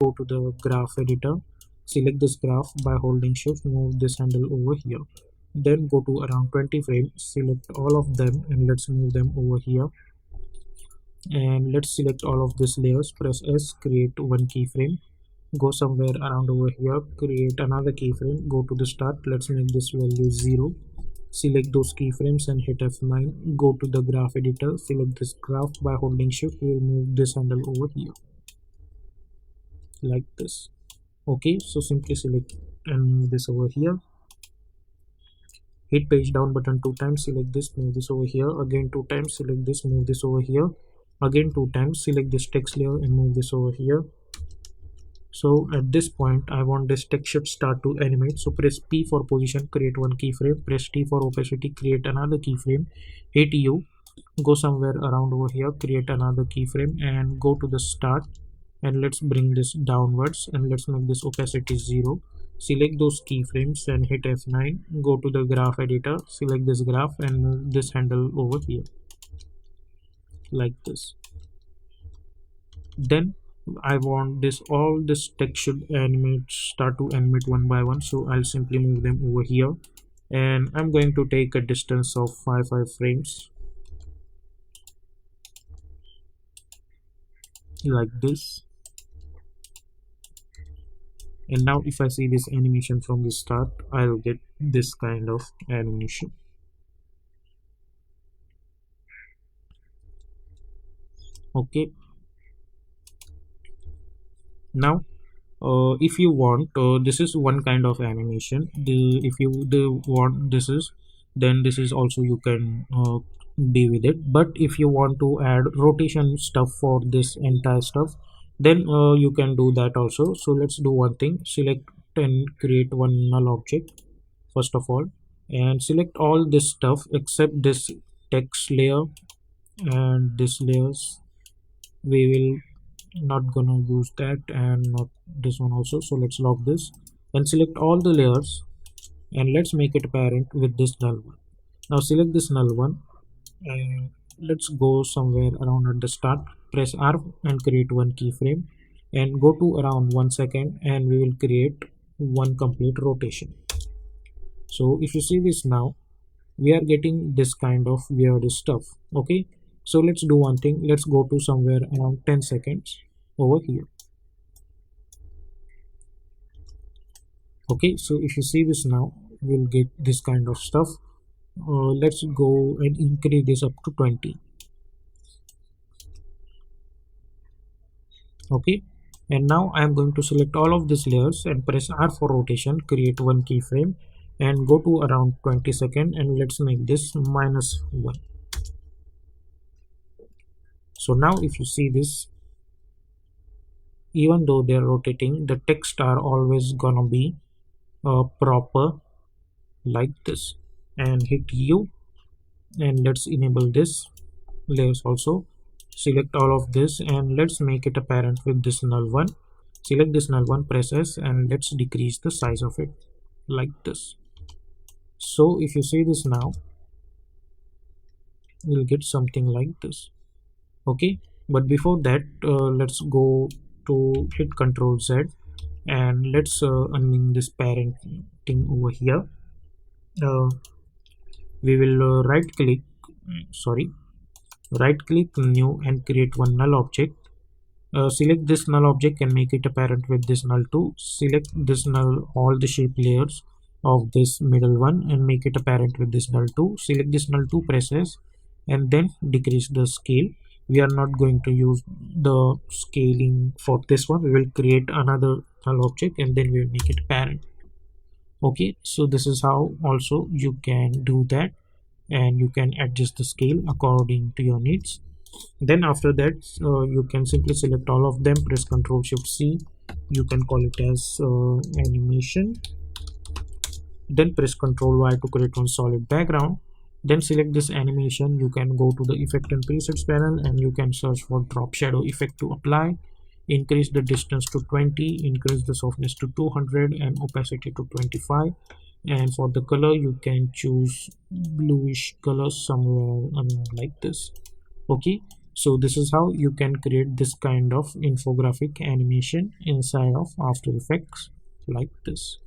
go to the graph editor, select this graph by holding shift, move this handle over here, then go to around 20 frames, select all of them and let's move them over here, and let's select all of these layers, press S, create one keyframe, go somewhere around over here, create another keyframe, go to the start, let's make this value 0, select those keyframes and hit F9, go to the graph editor, select this graph by holding shift, we'll move this handle over here like this. Okay, so simply select and move this over here, hit page down button 2 times, select this, move this over here, again 2 times, select this, move this over here, again 2 times, select this text layer and move this over here. So at this point I want this text should start to animate, so press P for position, create one keyframe, press T for opacity, create another keyframe, hit U, go somewhere around over here, create another keyframe and go to the start, and let's bring this downwards and let's make this opacity 0, select those keyframes and hit F9, go to the graph editor, select this graph and move this handle over here like this. Then I want this, all this text should animate, start to animate one by one, so I'll simply move them over here and I'm going to take a distance of 5 frames like this. And now if I see this animation from the start, I'll get this kind of animation. Okay, now if you want, this is one kind of animation. If you want this is, then this is also you can be with it. But if you want to add rotation stuff for this entire stuff, then you can do that also. So let's do one thing, select and create one null object first of all, and select all this stuff except this text layer and this layers. We will not gonna use that, and not this one also. So let's lock this and select all the layers and let's make it apparent with this null one. Now select this null one and let's go somewhere around at the start, press R and create one keyframe and go to around 1 second and we will create one complete rotation. So if you see this now, we are getting this kind of weird stuff. Okay, so let's do one thing, let's go to somewhere around 10 seconds over here. Okay, so if you see this now, we'll get this kind of stuff. Let's go and increase this up to 20. Okay, and now I am going to select all of these layers and press R for rotation, create one keyframe and go to around 20 seconds and let's make this -1. So now if you see this, even though they're rotating, the text are always gonna be proper like this, and hit U and let's enable this layers also, select all of this and let's make it apparent with this null one, select this null one, press S and let's decrease the size of it like this. So if you see this now, you'll get something like this. Okay, but before that let's go to hit Ctrl Z and let's unlink this parenting over here. We will right click new and create one null object. Select this null object and make it apparent with this null 2. Select this null, all the shape layers of this middle one and make it apparent with this null 2. Select this null 2, press S and then decrease the scale. We are not going to use the scaling for this one, we will create another null object and then we will make it apparent. Okay, so this is how also you can do that, and you can adjust the scale according to your needs. Then after that you can simply select all of them, press Ctrl Shift C, you can call it as animation, then press Ctrl Y to create one solid background. Then select this animation, you can go to the effect and presets panel and you can search for drop shadow effect to apply, increase the distance to 20, increase the softness to 200 and opacity to 25, and for the color you can choose bluish color somewhere like this. Okay, So this is how you can create this kind of infographic animation inside of After Effects like this.